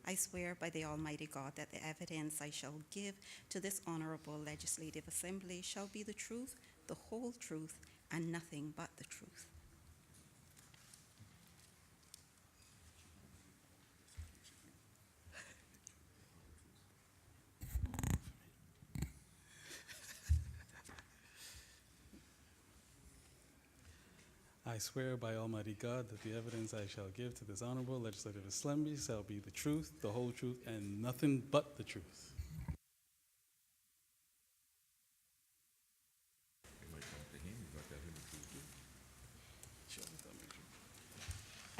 I swear by the Almighty God that the evidence I shall give to this honorable legislative assembly shall be the truth, the whole truth, and nothing but the truth. I swear by Almighty God that the evidence I shall give to this honorable legislative assembly shall be the truth, the whole truth, and nothing but the truth.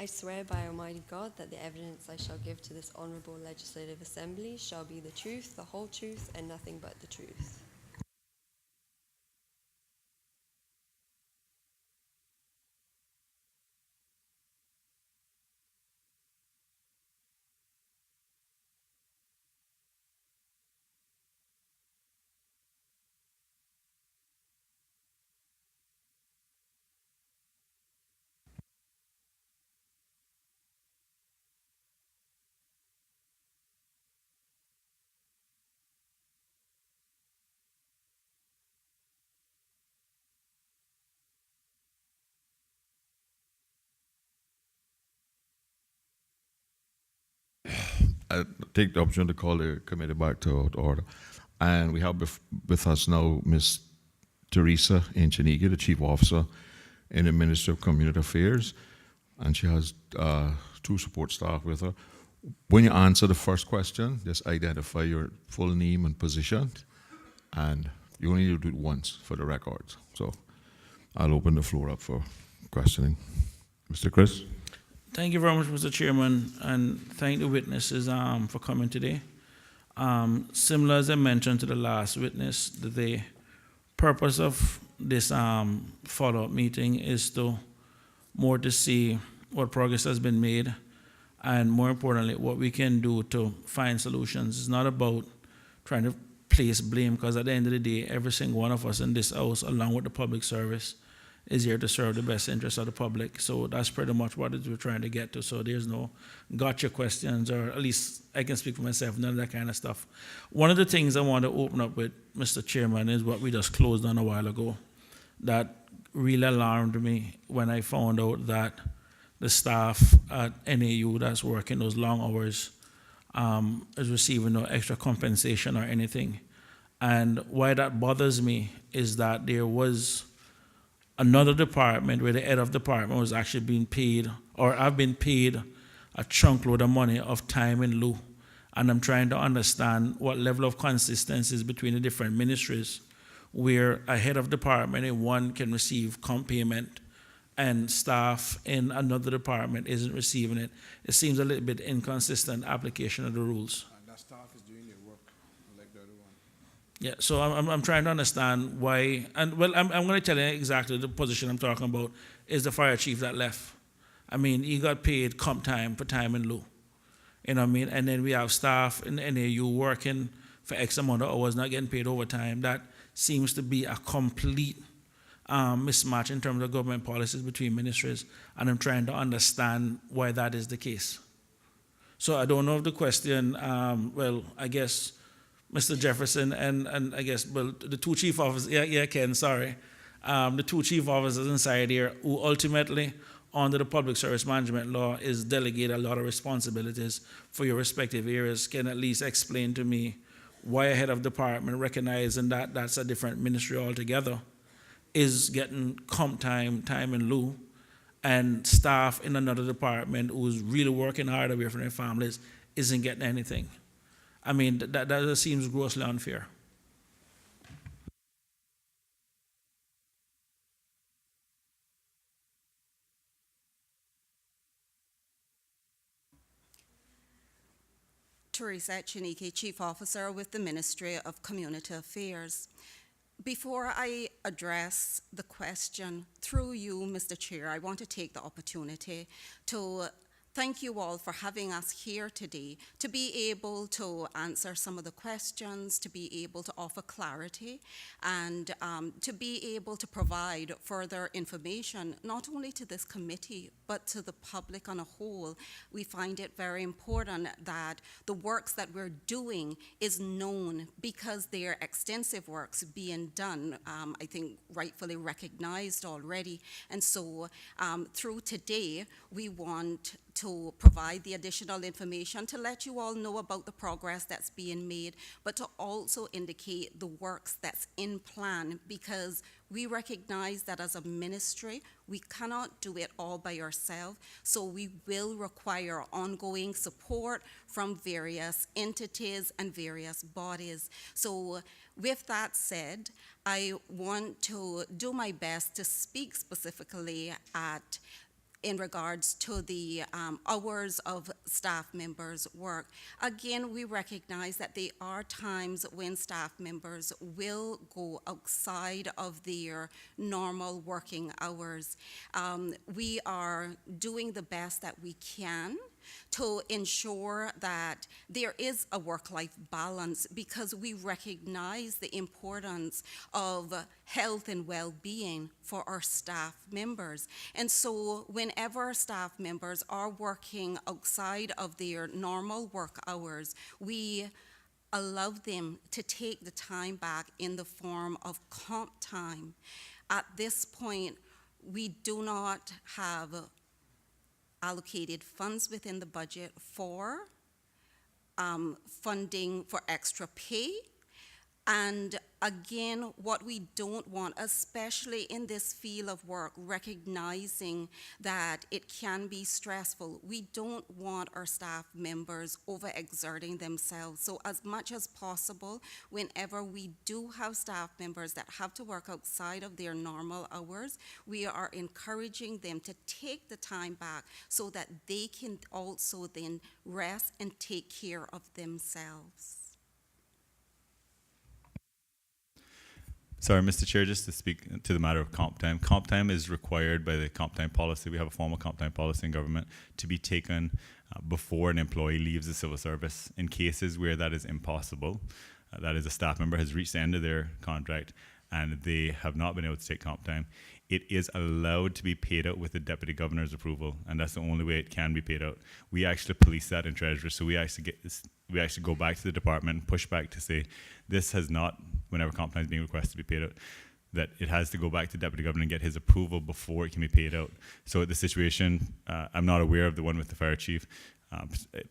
I swear by Almighty God that the evidence I shall give to this honourable legislative assembly shall be the truth, the whole truth, and nothing but the truth. I take the opportunity to call the committee back to order. And we have with us now Ms. Teresa Inchenigi, the Chief Officer in the Ministry of Community Affairs, and she has two support staff with her. When you answer the first question, just identify your full name and position, and you only need to do it once for the records. So I'll open the floor up for questioning. Mr. Chris? Thank you very much, Mr. Chairman, and thank the witnesses for coming today. Similar as I mentioned to the last witness, the purpose of this follow-up meeting is more to see what progress has been made, and more importantly, what we can do to find solutions. It's not about trying to place blame, because at the end of the day, every single one of us in this house, along with the public service, is here to serve the best interests of the public. So that's pretty much what we're trying to get to. So there's no gotcha questions, or at least I can speak for myself, none of that kind of stuff. One of the things I want to open up with, Mr. Chairman, is what we just closed on a while ago. That really alarmed me when I found out that the staff at NAU that's working those long hours is receiving no extra compensation or anything. And why that bothers me is that there was another department where the head of department was actually being paid, or I've been paid a chunk load of money of time in lieu. And I'm trying to understand what level of consistency is between the different ministries, where a head of department in one can receive comp payment and staff in another department isn't receiving it. It seems a little bit inconsistent application of the rules. And that staff is doing their work like the other one. Yeah, so I'm trying to understand why, and well, I'm going to tell you exactly the position I'm talking about is the fire chief that left. I mean, he got paid comp time for time in lieu. You know what I mean? And then we have staff in NAU working for X amount of hours, not getting paid overtime. That seems to be a complete mismatch in terms of government policies between ministries, and I'm trying to understand why that is the case. So I don't know if the question, well, I guess Mr. Jefferson and I guess, well, the two chief officers, Ken, sorry, the two chief officers inside here who ultimately, under the public service management law, is delegate a lot of responsibilities for your respective areas, can at least explain to me why a head of department, recognizing that that's a different ministry altogether, is getting comp time, time in lieu, and staff in another department who's really working hard away from their families isn't getting anything. I mean, that just seems grossly unfair. Teresa Chiniki, Chief Officer with the Ministry of Community Affairs. Before I address the question, through you, Mr. Chair, I want to take the opportunity to thank you all for having us here today to be able to answer some of the questions, to be able to offer clarity, and to be able to provide further information, not only to this committee, but to the public on a whole. We find it very important that the works that we're doing is known, because they are extensive works being done, I think rightfully recognized already. And so through today, we want to provide the additional information to let you all know about the progress that's being made, but to also indicate the works that's in plan, because we recognize that as a ministry, we cannot do it all by ourselves, so we will require ongoing support from various entities and various bodies. So with that said, I want to do my best to speak specifically in regards to the hours of staff members' work. Again, we recognize that there are times when staff members will go outside of their normal working hours. We are doing the best that we can to ensure that there is a work-life balance, because we recognize the importance of health and well-being for our staff members. And so whenever staff members are working outside of their normal work hours, we allow them to take the time back in the form of comp time. At this point, we do not have allocated funds within the budget for funding for extra pay. And again, what we don't want, especially in this field of work, recognizing that it can be stressful, we don't want our staff members overexerting themselves. So as much as possible, whenever we do have staff members that have to work outside of their normal hours, we are encouraging them to take the time back so that they can also then rest and take care of themselves. Sorry, Mr. Chair, just to speak to the matter of comp time. Comp time is required by the comp time policy. We have a formal comp time policy in government to be taken before an employee leaves the civil service. In cases where that is impossible, that is, a staff member has reached the end of their contract and they have not been able to take comp time, it is allowed to be paid out with the Deputy Governor's approval, and that's the only way it can be paid out. We actually police that in Treasury, so we actually go back to the department and push back to say this has not, whenever comp time is being requested to be paid out, that it has to go back to Deputy Governor and get his approval before it can be paid out. So the situation, I'm not aware of the one with the fire chief.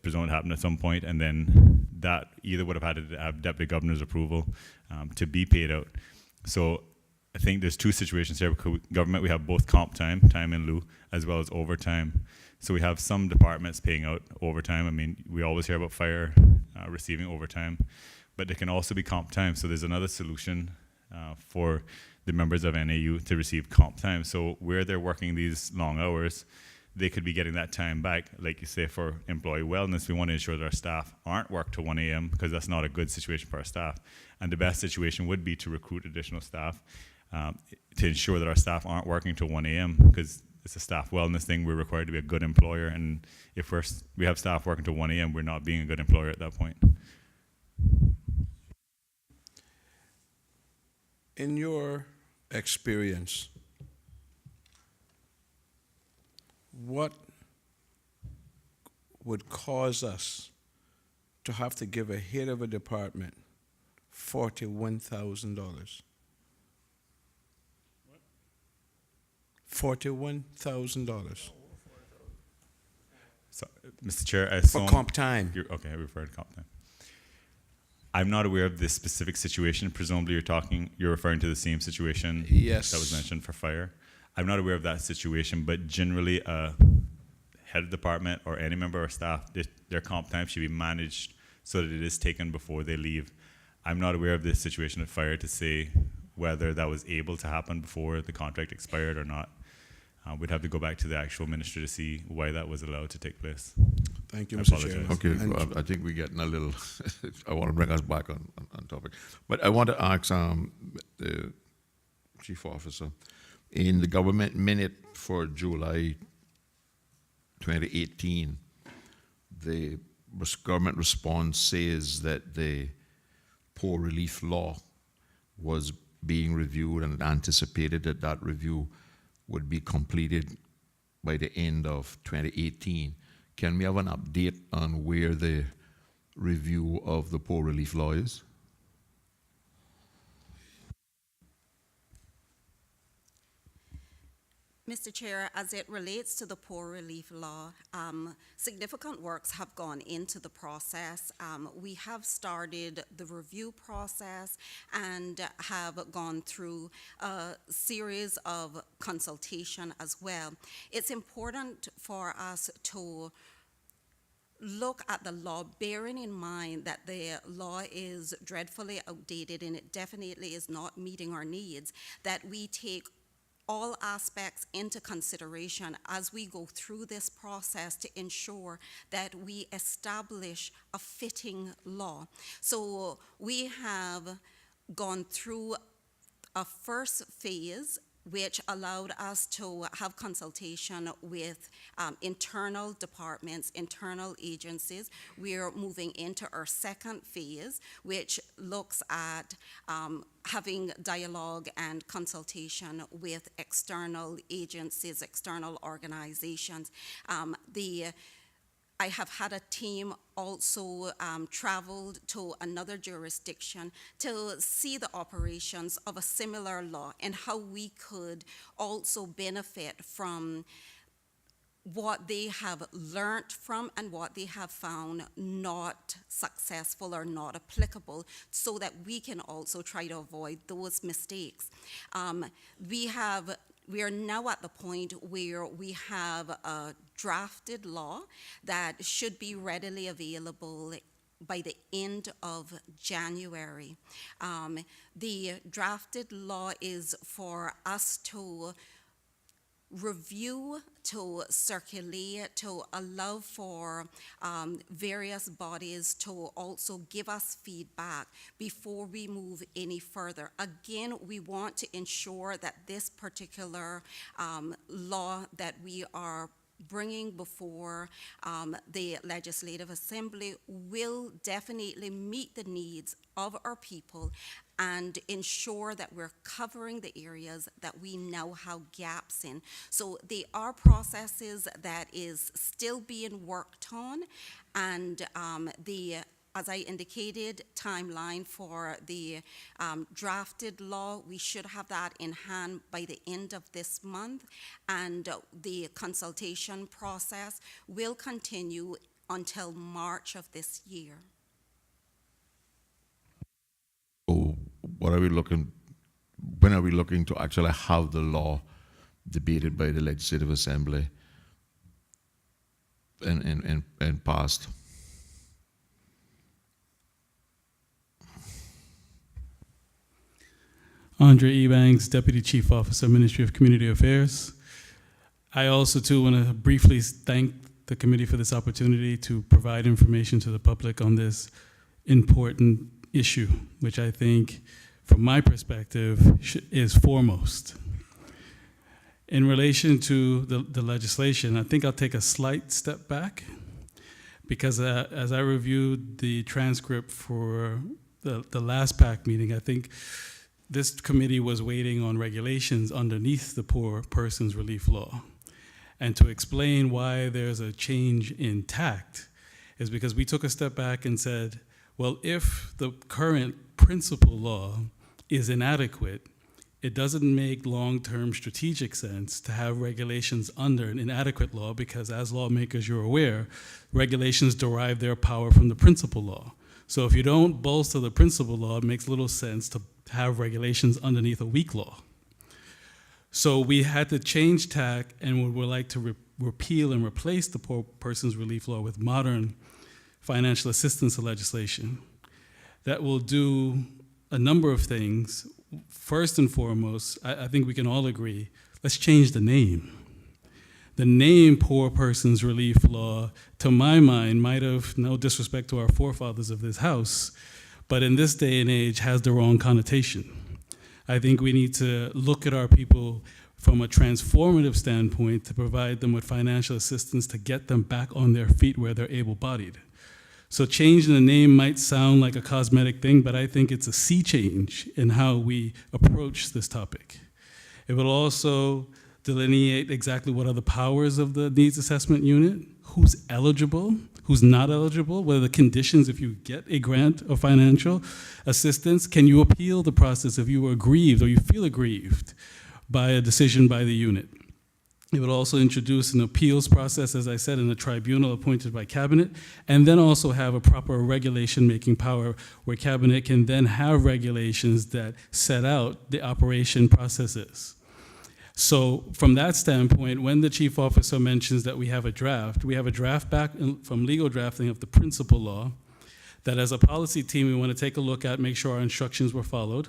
Presumably it happened at some point, and then that either would have had to have Deputy Governor's approval to be paid out. So I think there's two situations here. Because government, we have both comp time, time in lieu, as well as overtime. So we have some departments paying out overtime. I mean, we always hear about fire receiving overtime, but it can also be comp time. So there's another solution for the members of NAU to receive comp time. So where they're working these long hours, they could be getting that time back. Like you say, for employee wellness, we want to ensure that our staff aren't worked to 1 a.m. because that's not a good situation for our staff. And the best situation would be to recruit additional staff to ensure that our staff aren't working till 1 a.m. because it's a staff wellness thing. We're required to be a good employer, and if we have staff working till 1 a.m., we're not being a good employer at that point. In your experience, what would cause us to have to give a head of a department $41,000? $41,000 So, Mr. Chair, I for comp time. Okay, I referred to comp time. I'm not aware of this specific situation. Presumably you're referring to the same situation Yes. that was mentioned for fire. I'm not aware of that situation, but generally a head of department or any member of staff, their comp time should be managed so that it is taken before they leave. I'm not aware of this situation at fire to say whether that was able to happen before the contract expired or not. We'd have to go back to the actual ministry to see why that was allowed to take place. Thank you, I Mr. apologize. Chairman. Okay, And- well, I think we're getting a little, I want to bring us back on topic. But I want to ask the Chief Officer, in the government minute for July 2018, the government response says that the poor relief law was being reviewed and anticipated that that review would be completed by the end of 2018. Can we have an update on where the review of the poor relief law is? Mr. Chair, as it relates to the poor relief law, significant works have gone into the process. We have started the review process and have gone through a series of consultation as well. It's important for us to look at the law, bearing in mind that the law is dreadfully outdated and it definitely is not meeting our needs, that we take all aspects into consideration as we go through this process to ensure that we establish a fitting law. So we have gone through a first phase which allowed us to have consultation with internal departments, internal agencies. We're moving into our second phase, which looks at having dialogue and consultation with external agencies, external organizations. I have had a team also traveled to another jurisdiction to see the operations of a similar law and how we could also benefit from what they have learned from and what they have found not successful or not applicable, so that we can also try to avoid those mistakes. We are now at the point where we have a drafted law that should be readily available by the end of January. The drafted law is for us to review, to circulate, to allow for various bodies to also give us feedback before we move any further. Again, we want to ensure that this particular law that we are bringing before the Legislative Assembly will definitely meet the needs of our people and ensure that we're covering the areas that we now have gaps in. So they are processes that is still being worked on, and as I indicated, timeline for the drafted law, we should have that in hand by the end of this month, and the consultation process will continue until March of this year. When are we looking to actually have the law debated by the Legislative Assembly and passed? Andre Ebanks, Deputy Chief Officer, Ministry of Community Affairs. I also, too, want to briefly thank the committee for this opportunity to provide information to the public on this important issue, which I think, from my perspective, is foremost. In relation to the legislation, I think I'll take a slight step back, because as I reviewed the transcript for the last PAC meeting, I think this committee was waiting on regulations underneath the Poor Persons Relief Law. And to explain why there's a change in tact is because we took a step back and said, well, if the current principal law is inadequate, it doesn't make long-term strategic sense to have regulations under an inadequate law, because as lawmakers, you're aware, regulations derive their power from the principal law. So if you don't bolster the principal law, it makes little sense to have regulations underneath a weak law. So we had to change tack, and we would like to repeal and replace the Poor Persons Relief Law with modern financial assistance legislation that will do a number of things. First and foremost, I think we can all agree, let's change the name. The name Poor Persons Relief Law, to my mind, might have, no disrespect to our forefathers of this house, but in this day and age has the wrong connotation. I think we need to look at our people from a transformative standpoint to provide them with financial assistance to get them back on their feet where they're able-bodied. So changing the name might sound like a cosmetic thing, but I think it's a sea change in how we approach this topic. It will also delineate exactly what are the powers of the needs assessment unit, who's eligible, who's not eligible, what are the conditions if you get a grant of financial assistance, can you appeal the process if you were aggrieved or you feel aggrieved by a decision by the unit. It would also introduce an appeals process, as I said, in a tribunal appointed by Cabinet, and then also have a proper regulation-making power where Cabinet can then have regulations that set out the operation processes. So from that standpoint, when the chief officer mentions that we have a draft back from legal drafting of the principal law that as a policy team we want to take a look at, make sure our instructions were followed.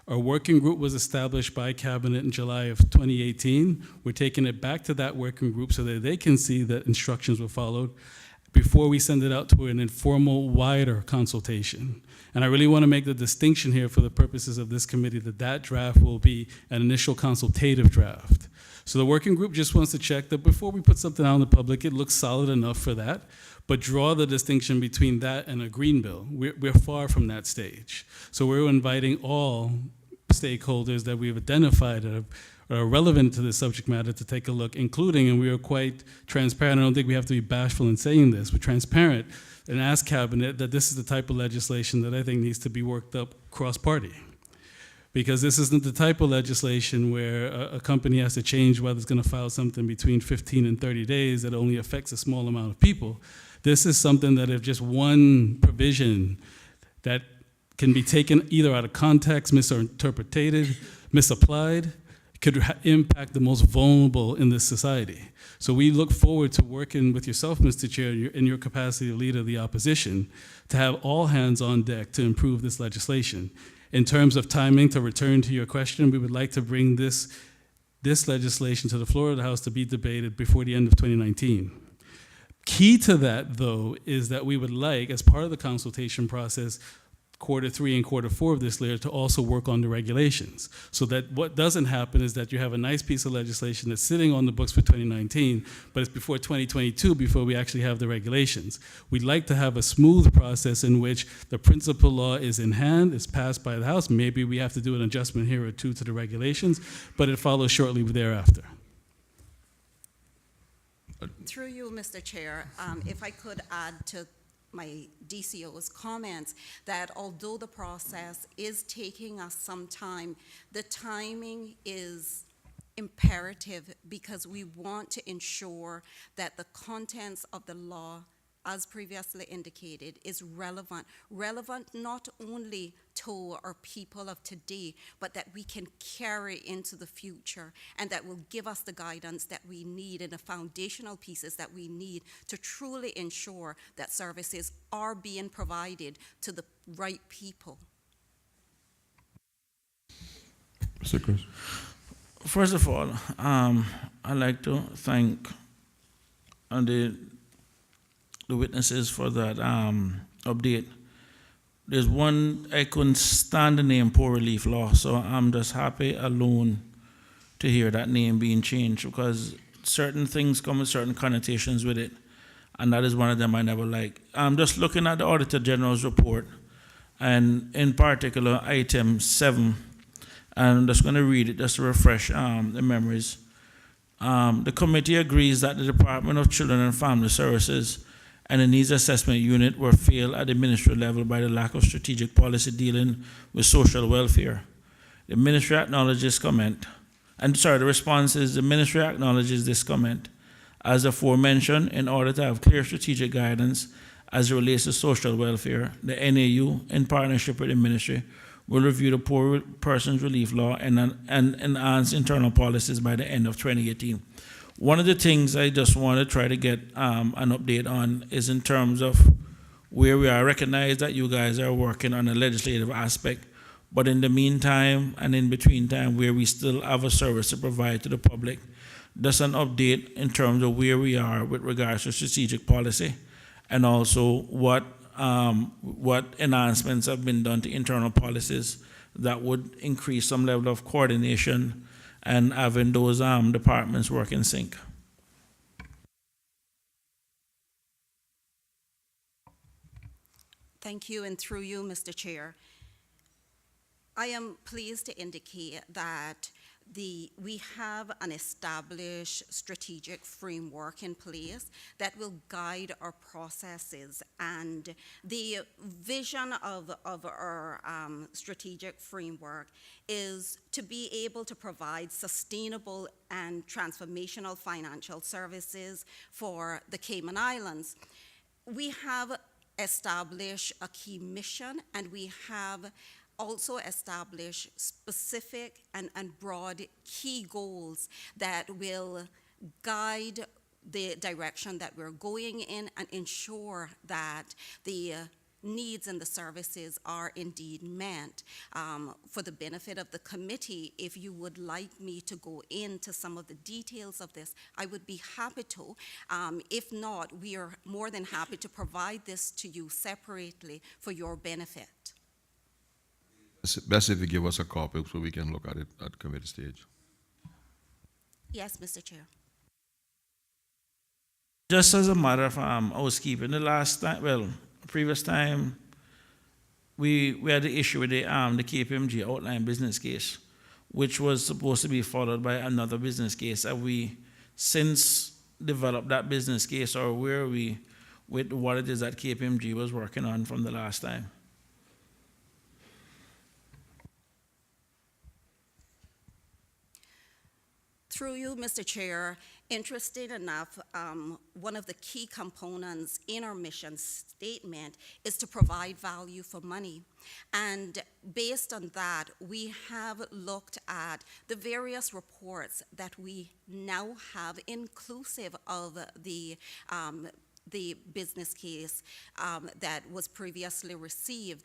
Our working group was established by Cabinet in July of 2018. We're taking it back to that working group so that they can see that instructions were followed before we send it out to an informal, wider consultation. And I really want to make the distinction here for the purposes of this committee that that draft will be an initial consultative draft. So the working group just wants to check that before we put something out in the public, it looks solid enough for that, but draw the distinction between that and a green bill. We're far from that stage. So we're inviting all stakeholders that we've identified that are relevant to this subject matter to take a look, including, and we are quite transparent, I don't think we have to be bashful in saying this, we're transparent and ask Cabinet that this is the type of legislation that I think needs to be worked up cross-party. Because this isn't the type of legislation where a company has to change whether it's going to file something between 15 and 30 days that only affects a small amount of people. This is something that if just one provision that can be taken either out of context, misinterpreted, misapplied, could impact the most vulnerable in this society. So we look forward to working with yourself, Mr. Chair, in your capacity of leader of the opposition, to have all hands on deck to improve this legislation. In terms of timing, to return to your question, we would like to bring this legislation to the floor of the House to be debated before the end of 2019. Key to that, though, is that we would like, as part of the consultation process, Q3 and Q4 of this year to also work on the regulations. So that what doesn't happen is that you have a nice piece of legislation that's sitting on the books for 2019, but it's before 2022 before we actually have the regulations. We'd like to have a smooth process in which the principal law is in hand, it's passed by the House. Maybe we have to do an adjustment here or two to the regulations, but it follows shortly thereafter. Through you, Mr. Chair, if I could add to my DCO's comments that although the process is taking us some time, the timing is imperative because we want to ensure that the contents of the law, as previously indicated, is relevant not only to our people of today, but that we can carry into the future and that will give us the guidance that we need and the foundational pieces that we need to truly ensure that services are being provided to the right people. Mr. Chris. First of all, I'd like to thank the witnesses for that update. There's one, I couldn't stand the name Poor Relief Law, so I'm just happy alone to hear that name being changed because certain things come with certain connotations with it, and that is one of them I never like. I'm just looking at the Auditor General's report, and in particular, item 7, and I'm just going to read it just to refresh the memories. The committee agrees that the Department of Children and Family Services and the Needs Assessment Unit were failed at the ministry level by the lack of strategic policy dealing with social welfare. The ministry acknowledges comment, the response is the ministry acknowledges this comment. As aforementioned, in order to have clear strategic guidance as it relates to social welfare, the NAU, in partnership with the ministry, will review the Poor Persons Relief Law and enhance internal policies by the end of 2018. One of the things I just want to try to get an update on is in terms of where we are. I recognize that you guys are working on a legislative aspect, but in the meantime and in between time where we still have a service to provide to the public, just an update in terms of where we are with regards to strategic policy and also what enhancements have been done to internal policies that would increase some level of coordination and having those departments work in sync. Thank you, and through you, Mr. Chair. I am pleased to indicate that we have an established strategic framework in place that will guide our processes, and the vision of our strategic framework is to be able to provide sustainable and transformational financial services for the Cayman Islands. We have established a key mission, and we have also establish specific and broad key goals that will guide the direction that we're going in and ensure that the needs and the services are indeed met. For the benefit of the committee, if you would like me to go into some of the details of this, I would be happy to. If not, we are more than happy to provide this to you separately for your benefit. It's best if you give us a copy so we can look at it at committee stage. Yes, Mr. Chair. Just as a matter of housekeeping, previous time, we had the issue with the KPMG outline business case, which was supposed to be followed by another business case. Have we since developed that business case, or where are we with what it is that KPMG was working on from the last time? Through you, Mr. Chair, interesting enough, one of the key components in our mission statement is to provide value for money. And based on that, we have looked at the various reports that we now have, inclusive of the business case that was previously received.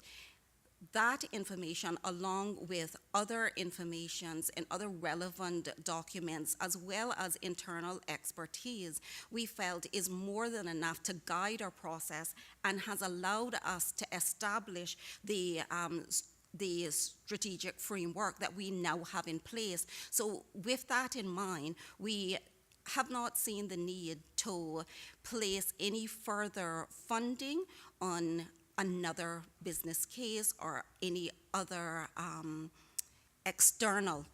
That information, along with other informations and other relevant documents, as well as internal expertise, we felt is more than enough to guide our process and has allowed us to establish the strategic framework that we now have in place. So with that in mind, we have not seen the need to place any further funding on another business case or any other external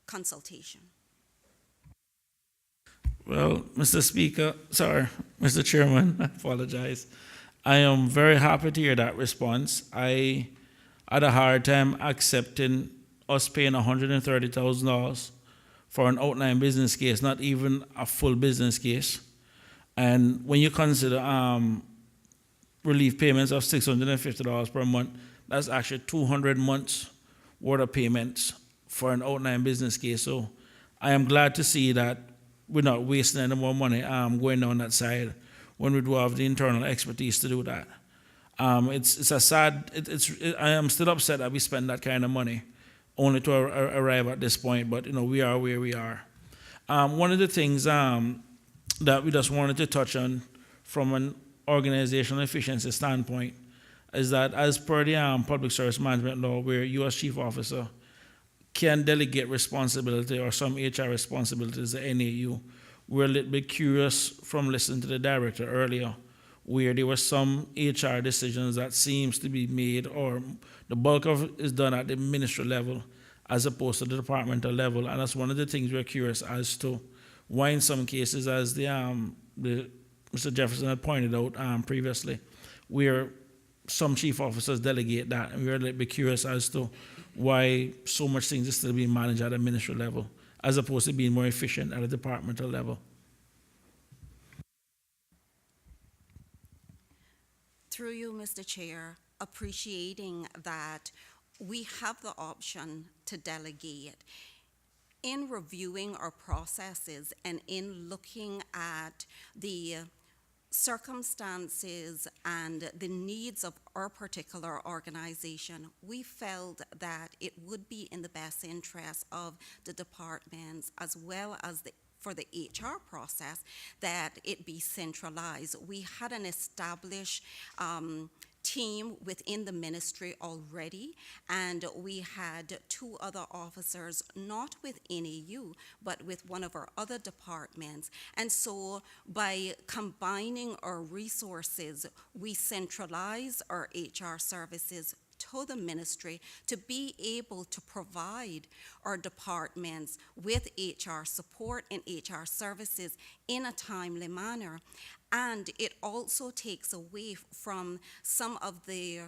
consultation. Well, Mr. Chairman, I apologize. I am very happy to hear that response. I had a hard time accepting us paying $130,000 for an outline business case, not even a full business case. And when you consider relief payments of $650 per month, that's actually 200 months worth of payments for an outline business case. So I am glad to see that we're not wasting any more money going down that side when we do have the internal expertise to do that. It's a sad, I am still upset that we spend that kind of money only to arrive at this point, but we are where we are. One of the things that we just wanted to touch on from an organizational efficiency standpoint is that, as per the public service management law, where U.S. Chief Officer can delegate responsibility or some HR responsibilities to NAU, we're a little bit curious from listening to the director earlier, where there were some HR decisions that seems to be made, or the bulk of it is done at the ministry level as opposed to the departmental level, and that's one of the things we're curious as to why in some cases, as the Mr. Jefferson had pointed out previously, where some chief officers delegate that, and we're a little bit curious as to why so much things is still being managed at a ministry level, as opposed to being more efficient at a departmental level. Through you, Mr. Chair, appreciating that we have the option to delegate. In reviewing our processes and in looking at the circumstances and the needs of our particular organization, we felt that it would be in the best interest of the departments, as well as for the HR process, that it be centralized. We had an established team within the ministry already, and we had 2 other officers, not with NAU, but with one of our other departments. And so by combining our resources, we centralize our HR services to the ministry to be able to provide our departments with HR support and HR services in a timely manner. And it also takes away from some of the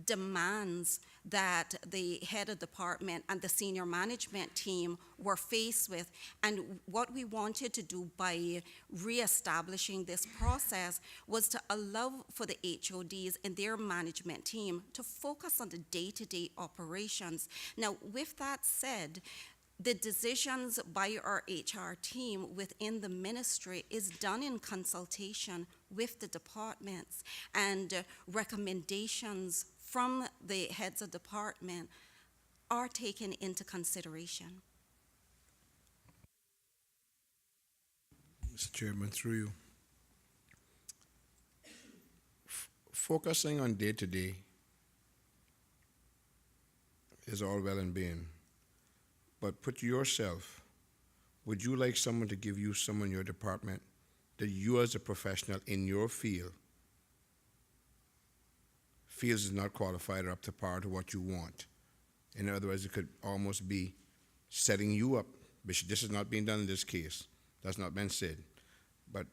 demands that the head of department and the senior management team were faced with. And what we wanted to do by reestablishing this process was to allow for the HODs and their management team to focus on the day-to-day operations. Now, with that said, the decisions by our HR team within the ministry is done in consultation with the departments, and recommendations from the heads of department are taken into consideration. Mr. Chairman, through you. Focusing on day-to-day is all well and being, but put yourself, would you like someone to give you someone in your department that you as a professional in your field feels is not qualified or up to par to what you want? In other words, it could almost be setting you up, which this is not being done in this case. That's not been said. But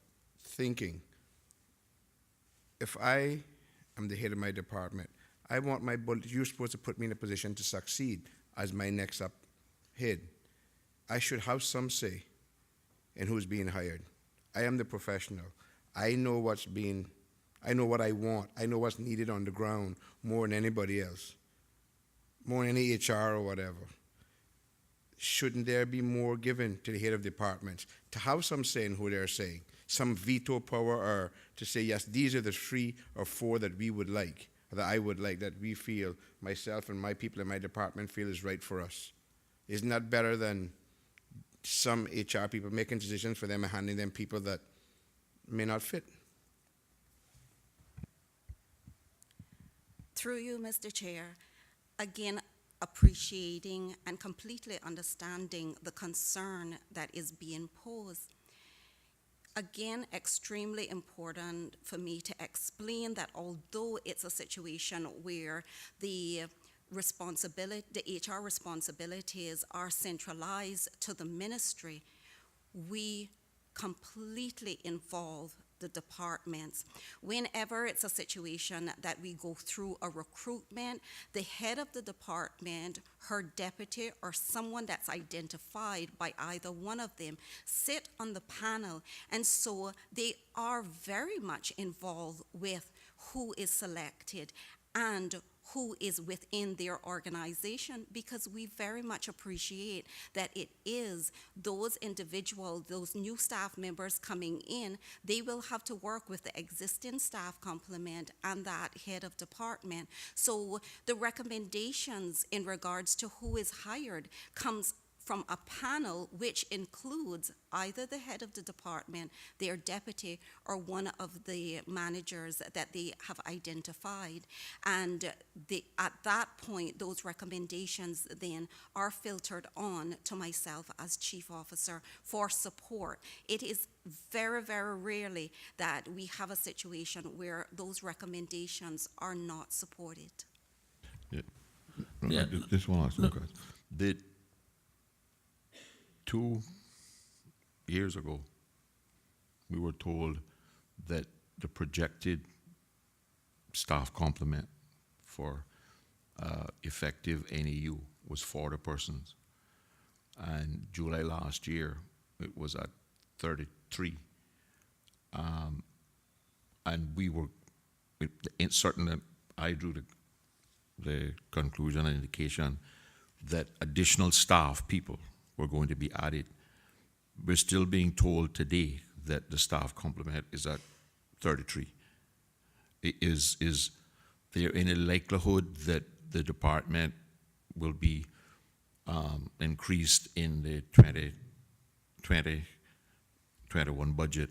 thinking, if I am the head of my department, I want my bullet, you're supposed to put me in a position to succeed as my next up head. I should have some say in who's being hired. I am the professional. I know what I want. I know what's needed on the ground more than anybody else, more than any HR or whatever. Shouldn't there be more given to the head of departments to have some say in who they're saying, some veto power, or to say, yes, these are the 3 or 4 that we would like, or that I would like, that we feel, myself and my people in my department feel is right for us? Isn't that better than some HR people making decisions for them and handing them people that may not fit? Through you, Mr. Chair, again, appreciating and completely understanding the concern that is being posed. Again, extremely important for me to explain that although it's a situation where the HR responsibilities are centralized to the ministry, we completely involve the departments. Whenever it's a situation that we go through a recruitment, the head of the department, her deputy, or someone that's identified by either one of them sit on the panel, and so they are very much involved with who is selected and who is within their organization, because we very much appreciate that it is those individuals, those new staff members coming in, they will have to work with the existing staff complement and that head of department. So the recommendations in regards to who is hired comes from a panel which includes either the head of the department, their deputy, or one of the managers that they have identified. And at that point, those recommendations then are filtered on to myself as chief officer for support. It is very, very rarely that we have a situation where those recommendations are not supported. Yeah. Just one last question. 2 years ago, we were told that the projected staff complement for effective NEU was 40 persons. And July last year, it was at 33. And we were, certainly I drew the conclusion and indication that additional staff people were going to be added. We're still being told today that the staff complement is at 33. Is there any likelihood that the department will be increased in the 2021 budget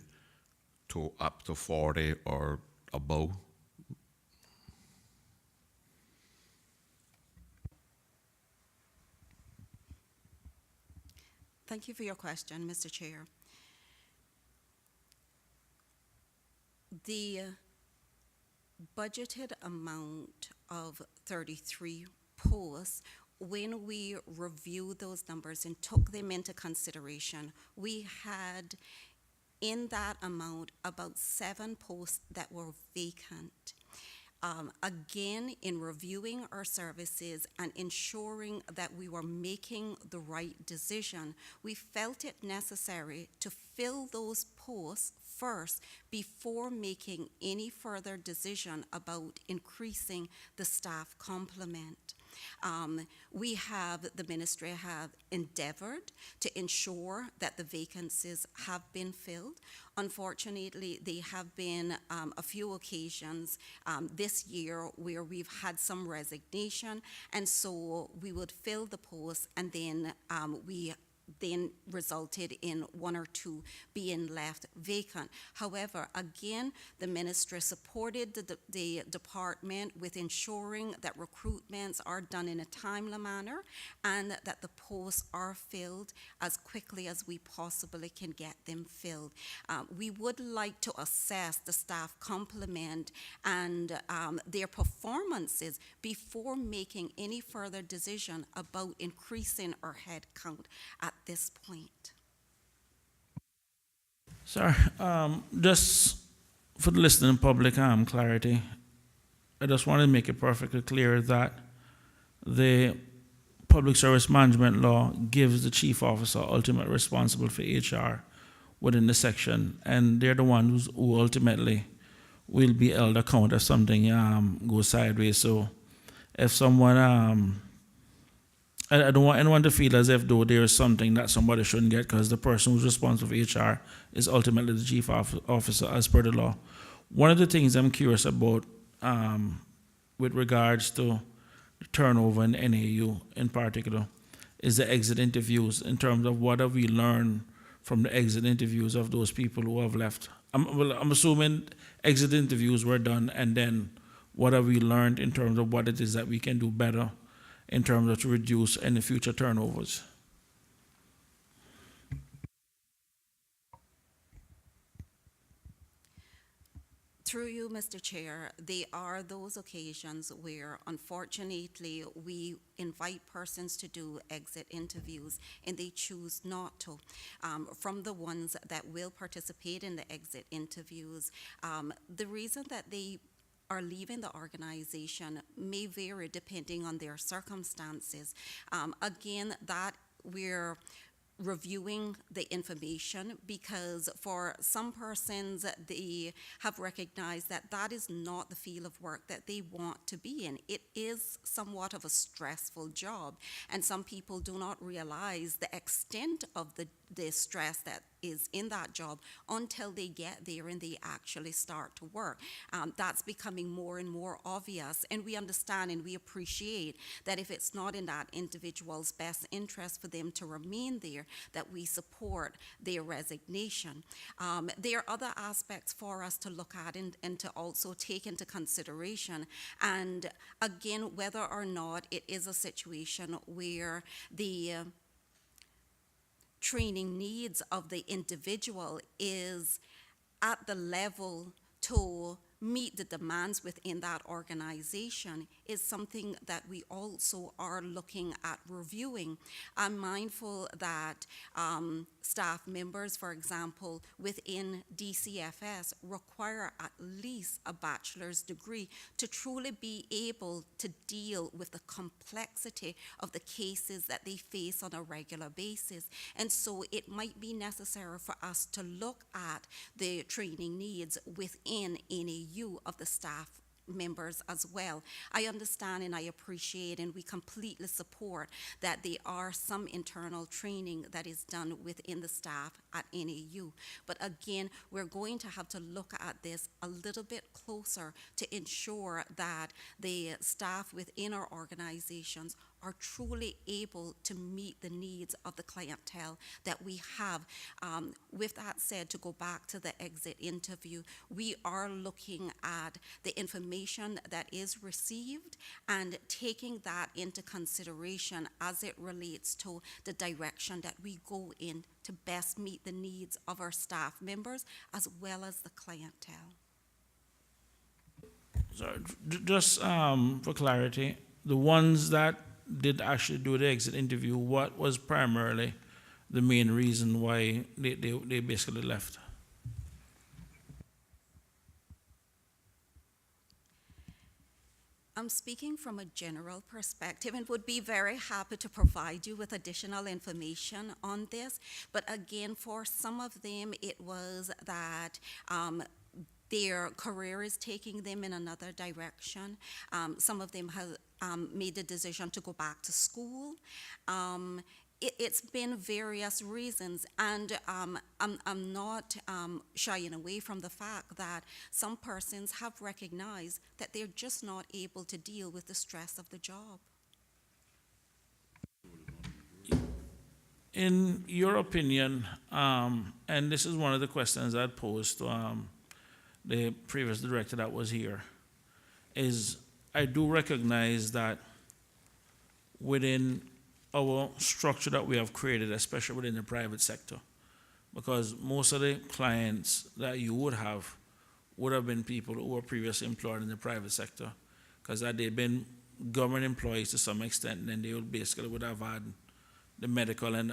to up to 40 or above? Thank you for your question, Mr. Chair. The budgeted amount of 33 posts, when we reviewed those numbers and took them into consideration, we had in that amount about 7 posts that were vacant. Again, in reviewing our services and ensuring that we were making the right decision, we felt it necessary to fill those posts first before making any further decision about increasing the staff complement. The ministry have endeavored to ensure that the vacancies have been filled. Unfortunately, there have been a few occasions this year where we've had some resignation, and so we would fill the posts, and then we resulted in 1 or 2 being left vacant. However, again, the ministry supported the department with ensuring that recruitments are done in a timely manner and that the posts are filled as quickly as we possibly can get them filled. We would like to assess the staff complement and their performances before making any further decision about increasing our head count at this point. Sir, just for the listening public clarity, I just want to make it perfectly clear that the Public Service Management Law gives the chief officer ultimate responsible for HR within the section, and they're the ones who ultimately will be held account if something goes sideways. So if someone I don't want anyone to feel as if though there is something that somebody shouldn't get, because the person who's responsible for HR is ultimately the chief officer as per the law. One of the things I'm curious about with regards to turnover in NAU in particular is the exit interviews, in terms of what have we learned from the exit interviews of those people who have left. I'm assuming exit interviews were done, and then what have we learned in terms of what it is that we can do better in terms of to reduce any future turnovers? Through you, Mr. Chair, there are those occasions where, unfortunately, we invite persons to do exit interviews and they choose not to. From the ones that will participate in the exit interviews, the reason that they are leaving the organization may vary depending on their circumstances. Again, that we're reviewing the information, because for some persons, they have recognized that that is not the field of work that they want to be in. It is somewhat of a stressful job, and some people do not realize the extent of the stress that is in that job until they get there and they actually start to work. That's becoming more and more obvious, and we understand and we appreciate that if it's not in that individual's best interest for them to remain there, that we support their resignation. There are other aspects for us to look at and to also take into consideration, and again, whether or not it is a situation where the training needs of the individual is at the level to meet the demands within that organization is something that we also are looking at reviewing. I'm mindful that staff members, for example, within DCFS require at least a bachelor's degree to truly be able to deal with the complexity of the cases that they face on a regular basis. And so it might be necessary for us to look at the training needs within NAU of the staff members as well. I understand and I appreciate and we completely support that there are some internal training that is done within the staff at NAU. But again, we're going to have to look at this a little bit closer to ensure that the staff within our organizations are truly able to meet the needs of the clientele that we have. With that said, to go back to the exit interview, we are looking at the information that is received and taking that into consideration as it relates to the direction that we go in to best meet the needs of our staff members as well as the clientele. So just for clarity, the ones that did actually do the exit interview, what was primarily the main reason why they basically left? I'm speaking from a general perspective and would be very happy to provide you with additional information on this. But again, for some of them, it was that their career is taking them in another direction. Some of them have made the decision to go back to school. It's been various reasons, and I'm not shying away from the fact that some persons have recognized that they're just not able to deal with the stress of the job. In your opinion, and this is one of the questions I'd posed to the previous director that was here, is I do recognize that within our structure that we have created, especially within the private sector, because most of the clients that you would have been people who were previously employed in the private sector, because had they been government employees to some extent, then they would have had the medical and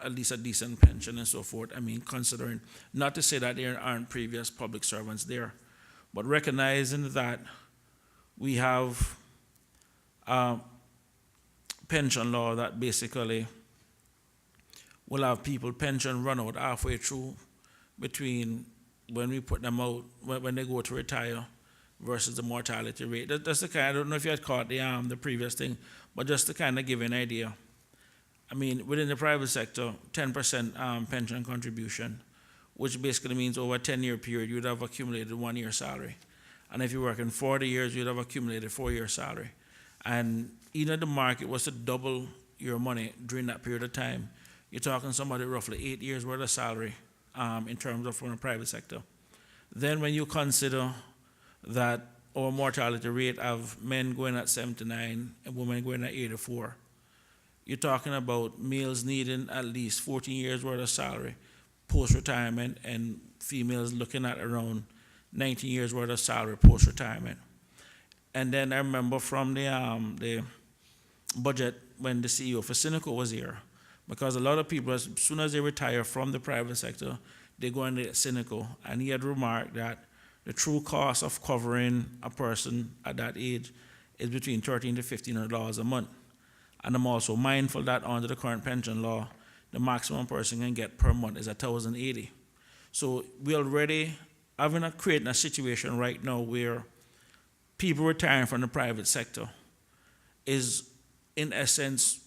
at least a decent pension and so forth. I mean, considering, not to say that there aren't previous public servants there, but recognizing that we have pension law that basically will have people pension run out halfway through between when we put them out, when they go to retire versus the mortality rate. That's the kind, I don't know if you had caught the previous thing, but just to kind of give you an idea. I mean, within the private sector, 10% pension contribution, which basically means over a 10-year period, you'd have accumulated 1 year salary. And if you work in 40 years, you'd have accumulated 4 year salary. And even if the market was to double your money during that period of time, you're talking somebody roughly 8 years worth of salary in terms of from the private sector. Then when you consider that our mortality rate of men going at 79 and women going at 84, you're talking about males needing at least 14 years worth of salary post-retirement and females looking at around 19 years worth of salary post-retirement. And then I remember from the budget when the CEO for Cineco was here, because a lot of people, as soon as they retire from the private sector, they go into Cineco, and he had remarked that the true cost of covering a person at that age is between $1,300 to $1,500 a month. And I'm also mindful that under the current pension law, the maximum person can get per month is $1,080. So we already creating a situation right now where people retiring from the private sector is, in essence,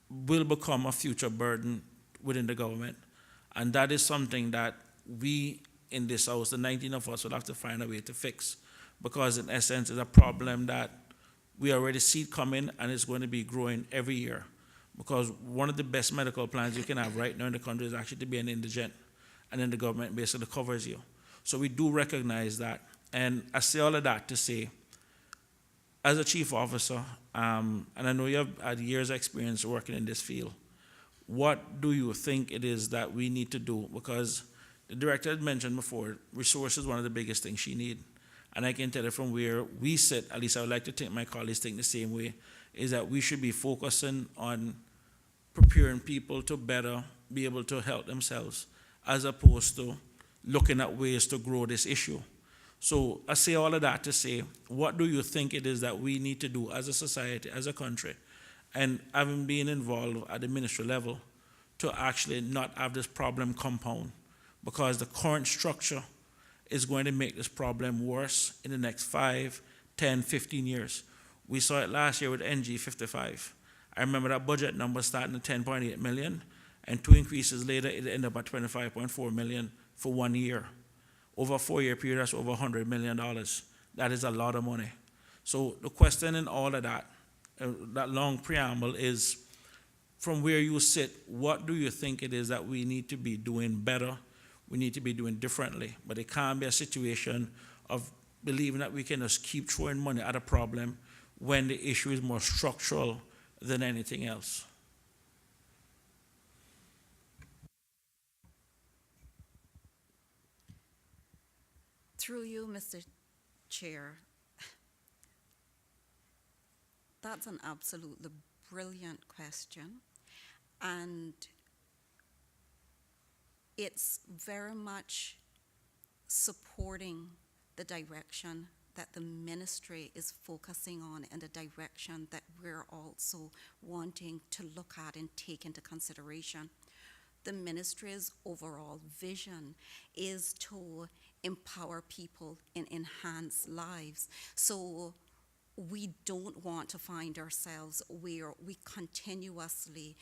will become a future burden within the government. And that is something that we in this house, the 19 of us, will have to find a way to fix, because in essence, it's a problem that we already see it coming, and it's going to be growing every year. Because one of the best medical plans you can have right now in the country is actually to be an indigent, and then the government basically covers you. So we do recognize that. And I say all of that to say, as a chief officer, and I know you have had years of experience working in this field, what do you think it is that we need to do? Because the director had mentioned before, resources is one of the biggest things she needs. And I can tell you from where we sit, at least I would like to think my colleagues think the same way, is that we should be focusing on preparing people to better be able to help themselves, as opposed to looking at ways to grow this issue. So I say all of that to say, what do you think it is that we need to do as a society, as a country, and having been involved at the ministry level, to actually not have this problem compound? Because the current structure is going to make this problem worse in the next 5, 10, 15 years. We saw it last year with NG 55. I remember that budget number starting at 10.8 million, and 2 increases later, it ended up at 25.4 million for 1 year. Over a 4-year period, that's over $100 million. That is a lot of money. So the question in all of that, that long preamble is, from where you sit, what do you think it is that we need to be doing better, we need to be doing differently? But it can't be a situation of believing that we can just keep throwing money at a problem when the issue is more structural than anything else. Through you, Mr. Chair, that's an absolutely brilliant question, and it's very much supporting the direction that the ministry is focusing on and the direction that we're also wanting to look at and take into consideration. The ministry's overall vision is to empower people and enhance lives. So we don't want to find ourselves where we continuously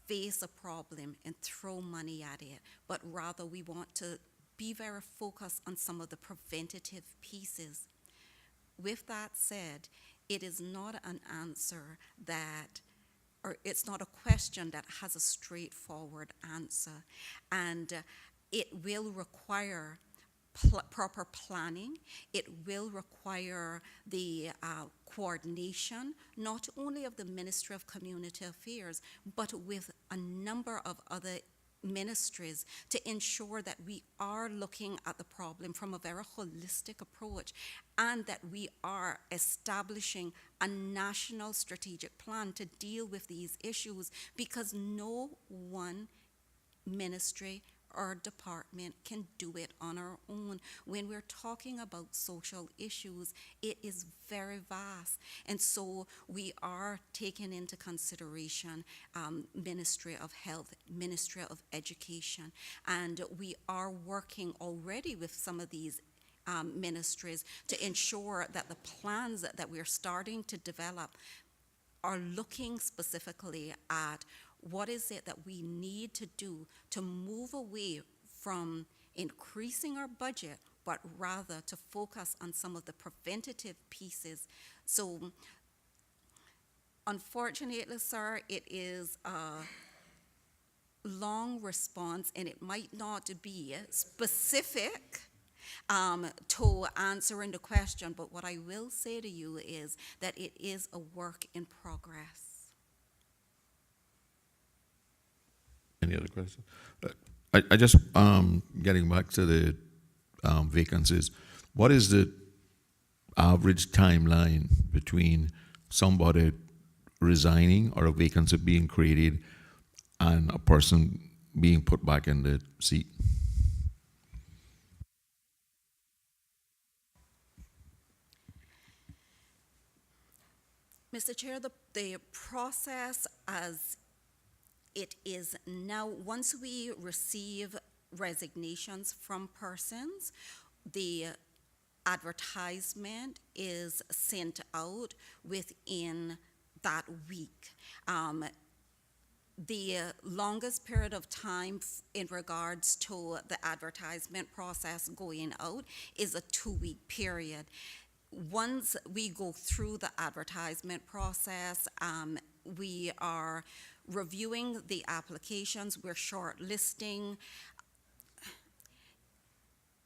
face a problem and throw money at it, but rather we want to be very focused on some of the preventative pieces. With that said, it is not an answer that, or it's not a question that has a straightforward answer, and it will require proper planning. It will require the coordination, not only of the Ministry of Community Affairs, but with a number of other ministries to ensure that we are looking at the problem from a very holistic approach and that we are establishing a national strategic plan to deal with these issues, because no one ministry or department can do it on our own. When we're talking about social issues, it is very vast. And so we are taking into consideration Ministry of Health, Ministry of Education, and we are working already with some of these ministries to ensure that the plans that we're starting to develop are looking specifically at what is it that we need to do to move away from increasing our budget, but rather to focus on some of the preventative pieces. So, unfortunately, sir, it is a long response, and it might not be specific to answering the question, but what I will say to you is that it is a work in progress. Any other questions? I just, getting back to the vacancies, what is the average timeline between somebody resigning or a vacancy being created and a person being put back in the seat? Mr. Chair, the process as it is now, once we receive resignations from persons, the advertisement is sent out within that week. The longest period of time in regards to the advertisement process going out is a 2-week period. Once we go through the advertisement process, we are reviewing the applications, we're shortlisting.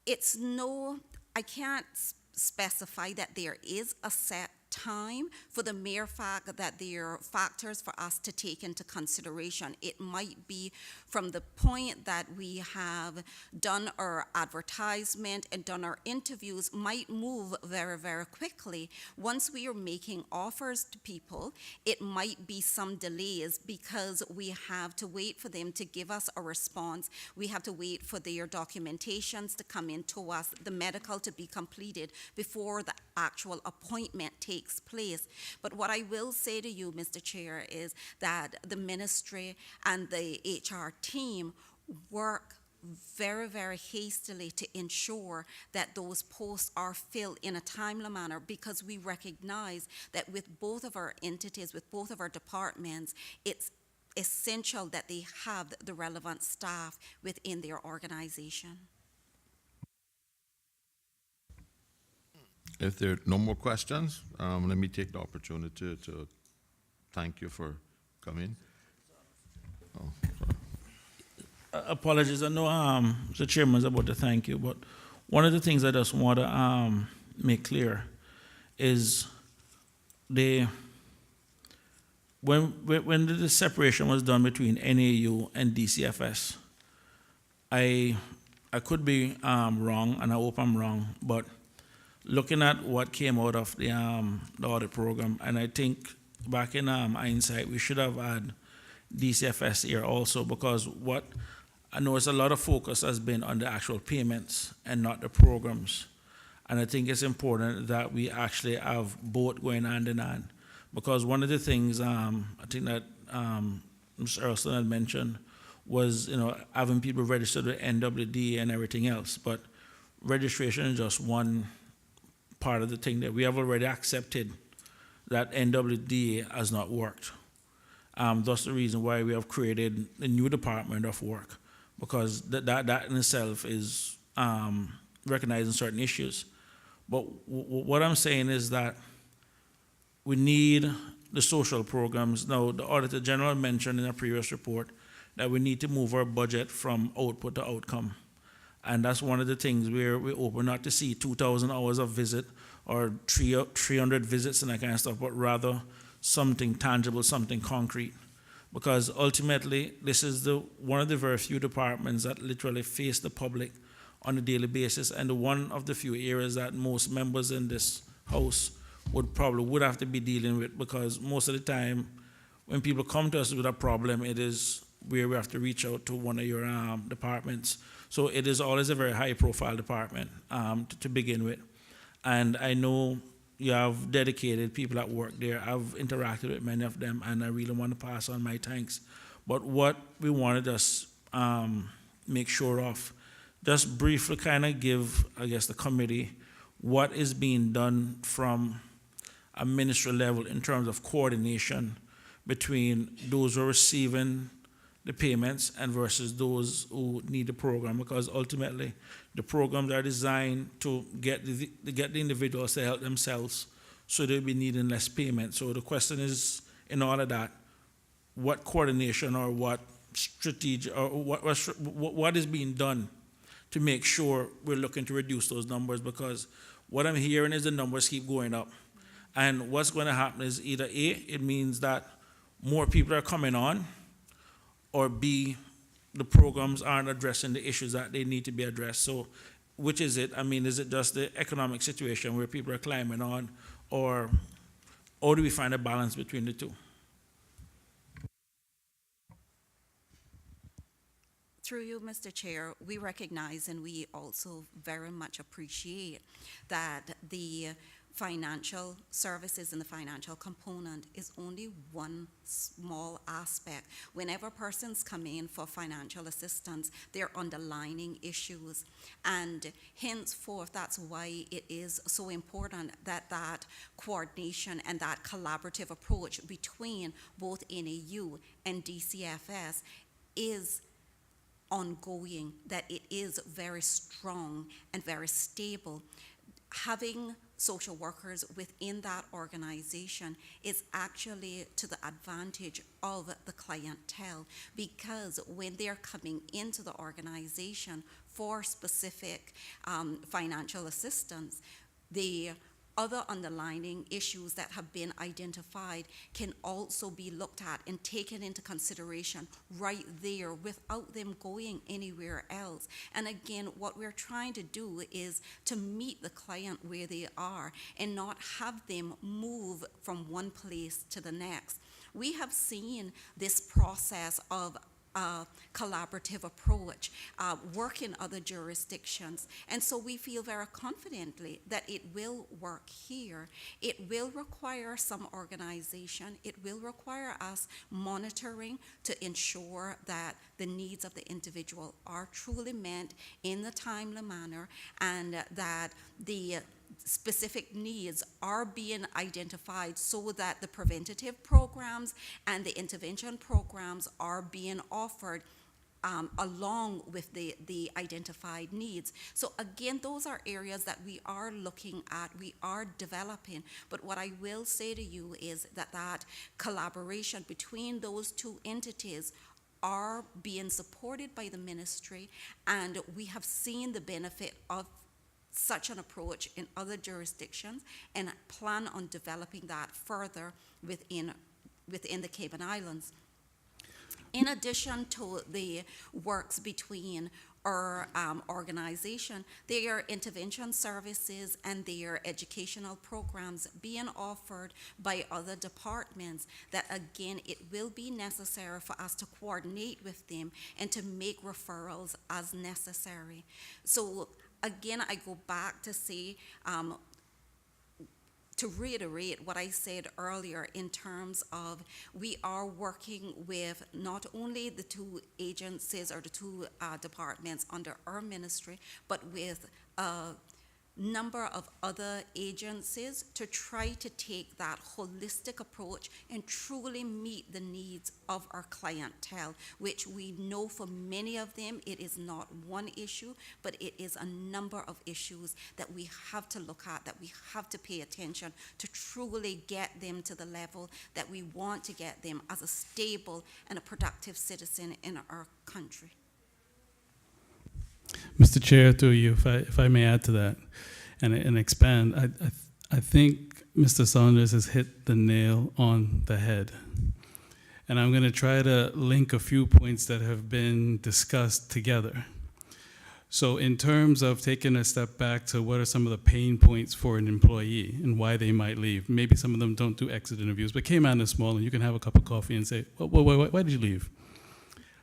I can't specify that there is a set time for the mere fact that there are factors for us to take into consideration. It might be from the point that we have done our advertisement and done our interviews might move very, very quickly. Once we are making offers to people, it might be some delays because we have to wait for them to give us a response. We have to wait for their documentations to come in to us, the medical to be completed before the actual appointment takes place. But what I will say to you, Mr. Chair, is that the ministry and the HR team work very, very hastily to ensure that those posts are filled in a timely manner, because we recognize that with both of our entities, with both of our departments, it's essential that they have the relevant staff within their organization. If there are no more questions, let me take the opportunity to thank you for coming. Oh, sorry. Apologies, I know the chairman's about to thank you, but one of the things I just want to make clear is when the separation was done between NAU and DCFS, I could be wrong, and I hope I'm wrong, but looking at what came out of the audit program, and I think back in hindsight, we should have had DCFS here also, because what I know is a lot of focus has been on the actual payments and not the programs. And I think it's important that we actually have both going hand in hand. Because one of the things I think that Mr. Earlston had mentioned was, having people registered with NWD and everything else. But registration is just one part of the thing that we have already accepted that NWD has not worked. That's the reason why we have created a new Department of Work, because that in itself is recognizing certain issues. But what I'm saying is that we need the social programs. Now, the Auditor General mentioned in a previous report that we need to move our budget from output to outcome. And that's one of the things where we're open not to see 2,000 hours of visit or 300 visits and that kind of stuff, but rather something tangible, something concrete. Because ultimately, this is one of the very few departments that literally face the public on a daily basis, and one of the few areas that most members in this House would have to be dealing with, because most of the time, when people come to us with a problem, it is where we have to reach out to one of your departments. So it is always a very high-profile department to begin with. And I know you have dedicated people that work there. I've interacted with many of them, and I really want to pass on my thanks. But what we wanted us make sure of, just briefly kind of give, I guess, the committee what is being done from a ministry level in terms of coordination between those who are receiving the payments and versus those who need the program, because ultimately the programs are designed to get the individuals to help themselves, so they'll be needing less payment. So the question is, in all of that, what coordination or what strategy or what is being done to make sure we're looking to reduce those numbers? Because what I'm hearing is the numbers keep going up. And what's going to happen is either A, it means that more people are coming on, or B, the programs aren't addressing the issues that they need to be addressed. So which is it? I mean, is it just the economic situation where people are climbing on, or how do we find a balance between the two? Through you, Mr. Chair, we recognize and we also very much appreciate that the financial services and the financial component is only one small aspect. Whenever persons come in for financial assistance, they're underlining issues. And henceforth, that's why it is so important that that coordination and that collaborative approach between both NAU and DCFS is ongoing, that it is very strong and very stable. Having social workers within that organization is actually to the advantage of the clientele, because when they're coming into the organization for specific financial assistance, the other underlying issues that have been identified can also be looked at and taken into consideration right there without them going anywhere else. And again, what we're trying to do is to meet the client where they are and not have them move from one place to the next. We have seen this process of collaborative approach work in other jurisdictions, and so we feel very confidently that it will work here. It will require some organization. It will require us monitoring to ensure that the needs of the individual are truly met in the timely manner, and that the specific needs are being identified so that the preventative programs and the intervention programs are being offered along with the identified needs. So again, those are areas that we are looking at, we are developing. But what I will say to you is that collaboration between those two entities are being supported by the ministry, and we have seen the benefit of such an approach in other jurisdictions, and plan on developing that further within the Cayman Islands. In addition to the works between our organization, there are intervention services and there are educational programs being offered by other departments that, again, it will be necessary for us to coordinate with them and to make referrals as necessary. So again, I go back to say, to reiterate what I said earlier in terms of we are working with not only the two agencies or the two departments under our ministry, but with a number of other agencies to try to take that holistic approach and truly meet the needs of our clientele, which we know for many of them it is not one issue, but it is a number of issues that we have to look at, that we have to pay attention to truly get them to the level that we want to get them as a stable and a productive citizen in our country. Mr. Chair, through you, if I may add to that and expand, I think Mr. Saunders has hit the nail on the head. And I'm going to try to link a few points that have been discussed together. So in terms of taking a step back to what are some of the pain points for an employee and why they might leave. Maybe some of them don't do exit interviews, but Cayman is small and you can have a cup of coffee and say, why did you leave?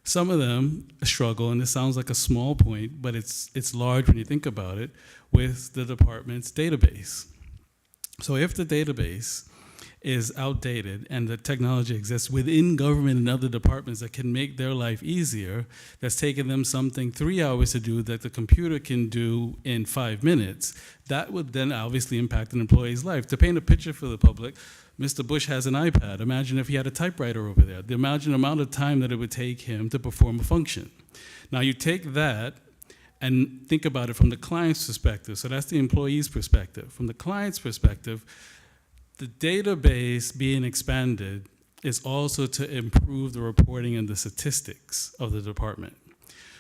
Some of them struggle, and this sounds like a small point, but it's large when you think about it, with the department's database. So if the database is outdated and the technology exists within government and other departments that can make their life easier, that's taken them something 3 hours to do that the computer can do in 5 minutes, that would then obviously impact an employee's life. To paint a picture for the public, Mr. Bush has an iPad. Imagine if he had a typewriter over there. Imagine the amount of time that it would take him to perform a function. Now you take that and think about it from the client's perspective. So that's the employee's perspective. From the client's perspective, the database being expanded is also to improve the reporting and the statistics of the department.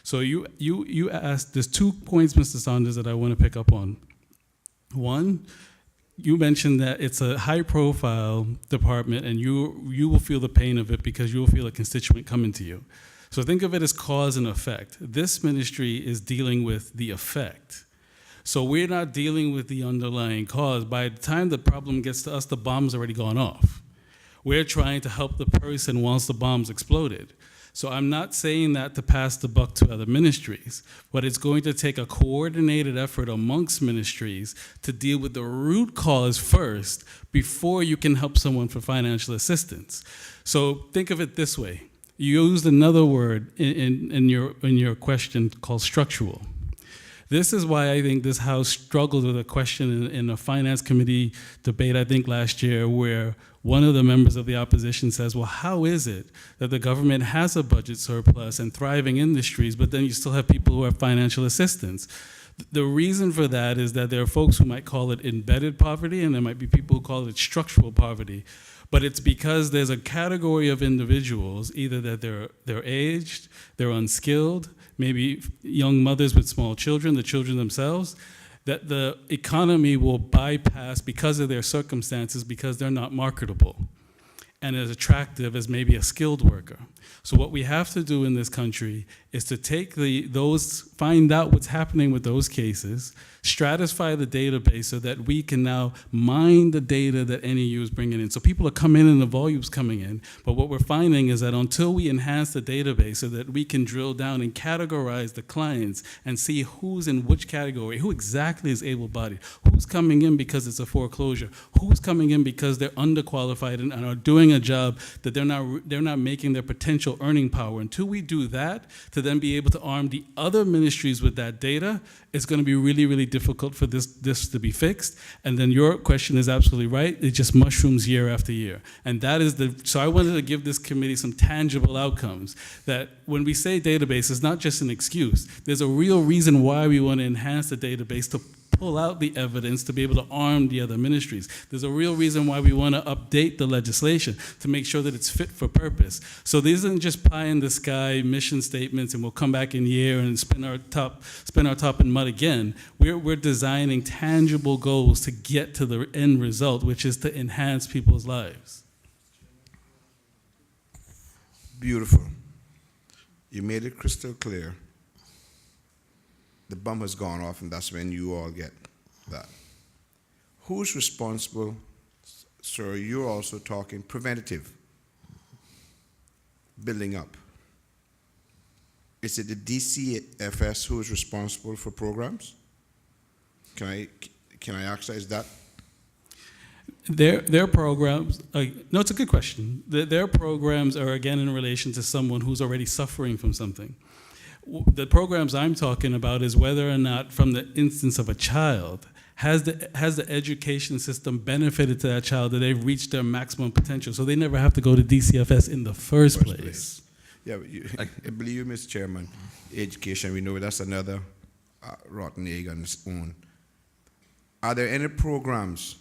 So you asked, there's 2 points, Mr. Saunders, that I want to pick up on. One, you mentioned that it's a high-profile department, and you will feel the pain of it because you will feel a constituent coming to you. So think of it as cause and effect. This ministry is dealing with the effect. So we're not dealing with the underlying cause. By the time the problem gets to us, the bomb's already gone off. We're trying to help the person once the bomb's exploded. So I'm not saying that to pass the buck to other ministries, but it's going to take a coordinated effort amongst ministries to deal with the root cause first before you can help someone for financial assistance. So think of it this way. You used another word in your question called structural. This is why I think this House struggled with a question in a finance committee debate, I think last year, where one of the members of the opposition says, well, how is it that the government has a budget surplus and thriving industries, but then you still have people who have financial assistance? The reason for that is that there are folks who might call it embedded poverty, and there might be people who call it structural poverty. But it's because there's a category of individuals, either that they're aged, they're unskilled, maybe young mothers with small children, the children themselves, that the economy will bypass because of their circumstances because they're not marketable and as attractive as maybe a skilled worker. So what we have to do in this country is to take find out what's happening with those cases, stratify the database so that we can now mine the data that NEU is bringing in. So people are coming in and the volume's coming in, but what we're finding is that until we enhance the database so that we can drill down and categorize the clients and see who's in which category, who exactly is able-bodied, who's coming in because it's a foreclosure, who's coming in because they're underqualified and are doing a job that they're not making their potential earning power. Until we do that, to then be able to arm the other ministries with that data, it's going to be really, really difficult for this to be fixed. And then your question is absolutely right. It just mushrooms year after year. And that is so I wanted to give this committee some tangible outcomes, that when we say database, it's not just an excuse. There's a real reason why we want to enhance the database, to pull out the evidence, to be able to arm the other ministries. There's a real reason why we want to update the legislation, to make sure that it's fit for purpose. So these isn't just pie in the sky mission statements and we'll come back in a year and spin our top in mud again. We're designing tangible goals to get to the end result, which is to enhance people's lives. Beautiful. You made it crystal clear. The bomb has gone off, and that's when you all get that. Who's responsible? Sir, you're also talking preventative, building up. Is it the DCFS who is responsible for programs? Can I access that? Their programs, no, it's a good question. Their programs are, again, in relation to someone who's already suffering from something. The programs I'm talking about is whether or not, from the instance of a child, has the education system benefited to that child, that they've reached their maximum potential, so they never have to go to DCFS in the first place. Yeah, I believe you, Mr. Chairman. Education, we know that's another rotten egg on its own. Are there any programs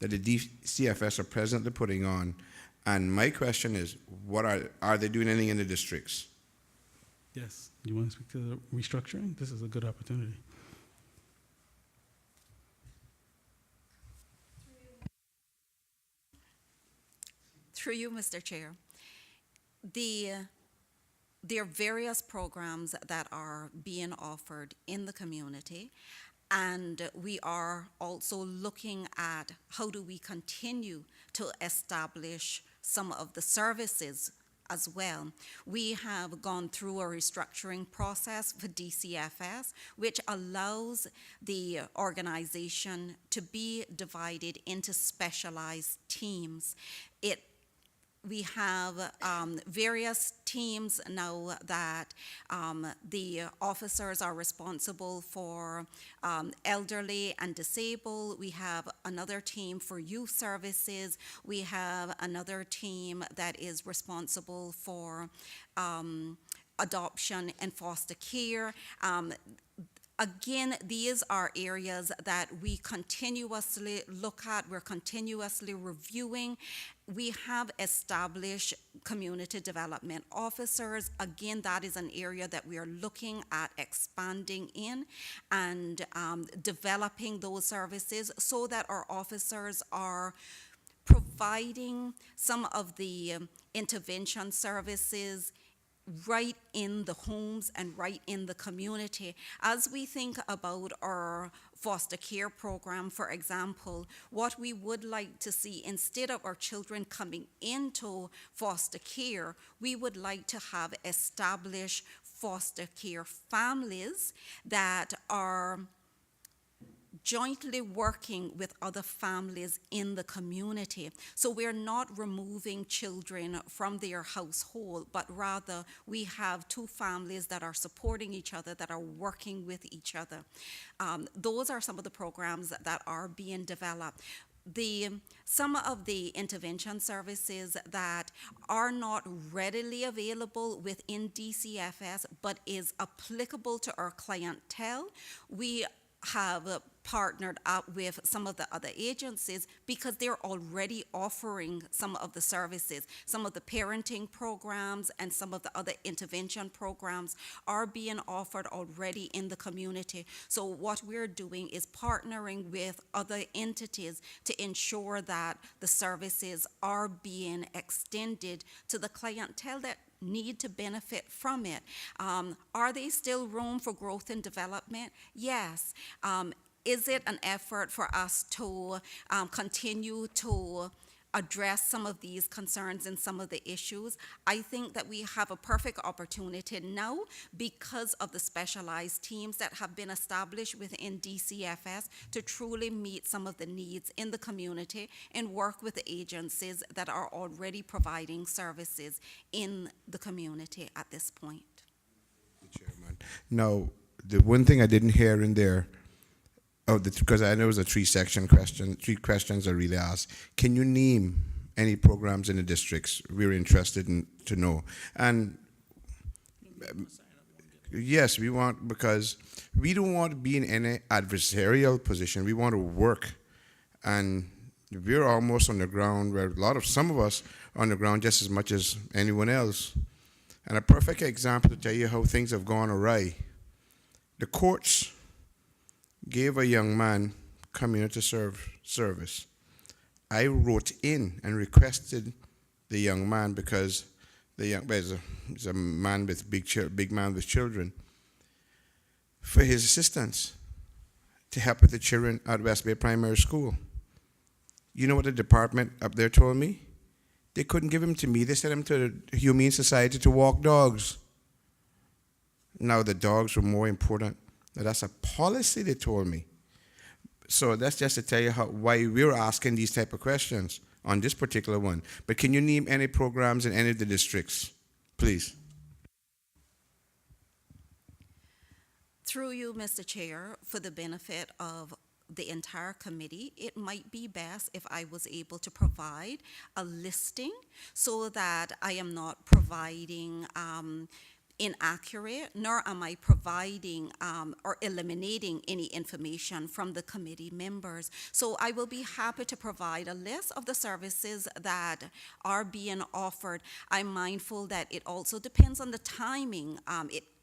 that the DCFS are presently putting on? And my question is, what are they doing anything in the districts? Yes. You want to speak to the restructuring? This is a good opportunity. Through you, Mr. Chair. There are various programs that are being offered in the community, and we are also looking at how do we continue to establish some of the services as well. We have gone through a restructuring process for DCFS, which allows the organization to be divided into specialized teams. We have various teams now that the officers are responsible for elderly and disabled. We have another team for youth services. We have another team that is responsible for adoption and foster care. Again, these are areas that we continuously look at, we're continuously reviewing. We have established community development officers. Again, that is an area that we are looking at expanding in and developing those services so that our officers are providing some of the intervention services right in the homes and right in the community. As we think about our foster care program, for example, what we would like to see, instead of our children coming into foster care, we would like to have established foster care families that are jointly working with other families in the community. So we're not removing children from their household, but rather we have two families that are supporting each other, that are working with each other. Those are some of the programs that are being developed. Some of the intervention services that are not readily available within DCFS, but is applicable to our clientele, we have partnered up with some of the other agencies because they're already offering some of the services. Some of the parenting programs and some of the other intervention programs are being offered already in the community. So what we're doing is partnering with other entities to ensure that the services are being extended to the clientele that need to benefit from it. Are there still room for growth and development? Yes. Is it an effort for us to continue to address some of these concerns and some of the issues? I think that we have a perfect opportunity now because of the specialized teams that have been established within DCFS to truly meet some of the needs in the community and work with the agencies that are already providing services in the community at this point. Now, the one thing I didn't hear in there, because I know it was a three-section question, 3 questions I really asked. Can you name any programs in the districts? We're interested in to know. And yes, we want, because we don't want to be in any adversarial position. We want to work. And we're almost on the ground where some of us are on the ground just as much as anyone else. And a perfect example to tell you how things have gone awry. The courts gave a young man community service. I wrote in and requested the young man, because he's a man with big man with children, for his assistance to help with the children at West Bay Primary School. You know what the department up there told me? They couldn't give him to me. They sent him to the Humane Society to walk dogs. Now the dogs were more important. Now that's a policy, they told me. So that's just to tell you why we're asking these type of questions on this particular one. But can you name any programs in any of the districts, please? Through you, Mr. Chair, for the benefit of the entire committee, it might be best if I was able to provide a listing so that I am not providing inaccurate, nor am I providing or eliminating any information from the committee members. So I will be happy to provide a list of the services that are being offered. I'm mindful that it also depends on the timing.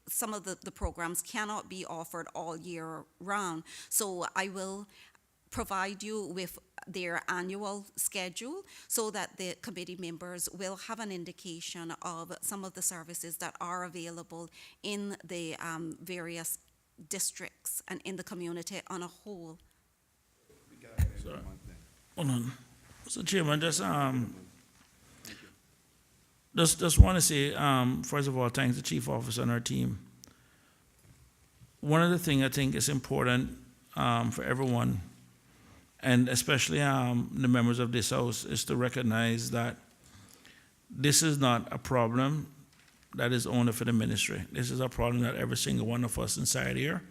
Some of the programs cannot be offered all year round. So I will provide you with their annual schedule so that the committee members will have an indication of some of the services that are available in the various districts and in the community on a whole. Hold on. Mr. Chairman, just want to say, first of all, thanks to the Chief Officer and our team. One of the things I think is important for everyone, and especially the members of this House, is to recognize that this is not a problem that is only for the ministry. This is a problem that every single one of us inside here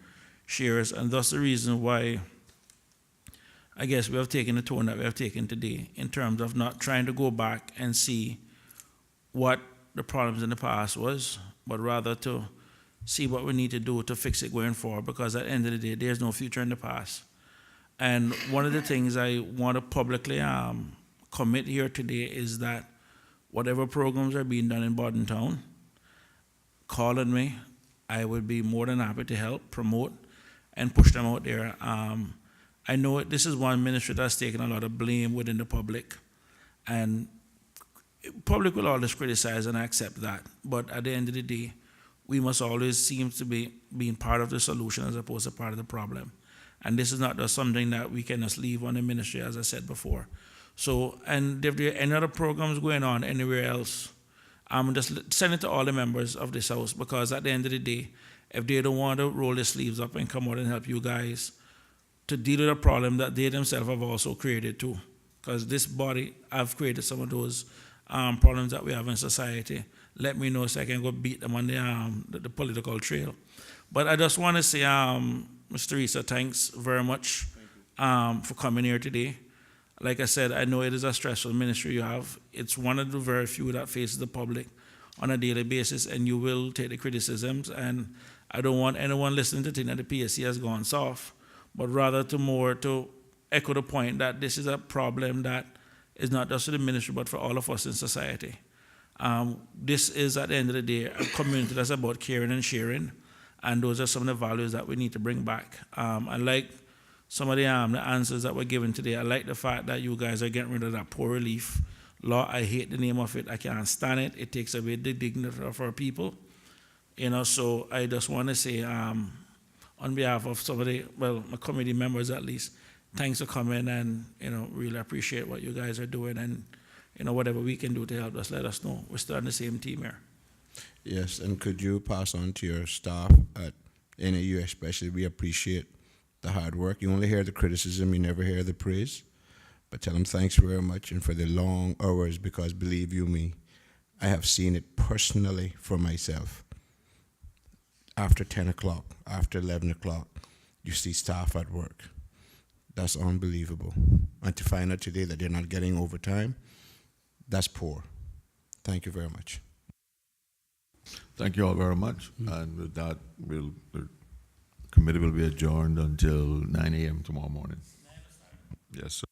shares, and that's the reason why I guess we have taken the tone that we have taken today in terms of not trying to go back and see what the problems in the past was, but rather to see what we need to do to fix it going forward, because at the end of the day, there's no future in the past. And one of the things I want to publicly commit here today is that whatever programs are being done in Bordentown, call on me. I would be more than happy to help, promote, and push them out there. I know this is one ministry that's taken a lot of blame within the public, and public will always criticize, and I accept that. But at the end of the day, we must always seem to be being part of the solution as opposed to part of the problem. And this is not just something that we can just leave on the ministry, as I said before. So, and if there are any other programs going on anywhere else, just send it to all the members of this House, because at the end of the day, if they don't want to roll their sleeves up and come out and help you guys to deal with a problem that they themselves have also created too, because this body have created some of those problems that we have in society. Let me know so I can go beat them on the political trail. But I just want to say, Ms. Teresa, thanks very much for coming here today. Like I said, I know it is a stressful ministry you have. It's one of the very few that faces the public on a daily basis, and you will take the criticisms. And I don't want anyone listening to think that the PSC has gone soft, but rather to echo the point that this is a problem that is not just for the ministry, but for all of us in society. This is, at the end of the day, a community that's about caring and sharing, and those are some of the values that we need to bring back. I like some of the answers that were given today. I like the fact that you guys are getting rid of that poor relief law. I hate the name of it. I can't stand it. It takes away the dignity of our people. So I just want to say, on behalf of some of my committee members at least, thanks for coming, and, really appreciate what you guys are doing, and, whatever we can do to help us, let us know. We're still on the same team here. Yes, and could you pass on to your staff at NAU especially, we appreciate the hard work. You only hear the criticism, you never hear the praise. But tell them thanks very much, and for the long hours, because believe you me, I have seen it personally for myself. after 10 o'clock, after 11 o'clock, you see staff at work. That's unbelievable. And to find out today that they're not getting overtime, that's poor. Thank you very much. Thank you all very much. And with that, the committee will be adjourned until 9 a.m. tomorrow morning. Yes, sir.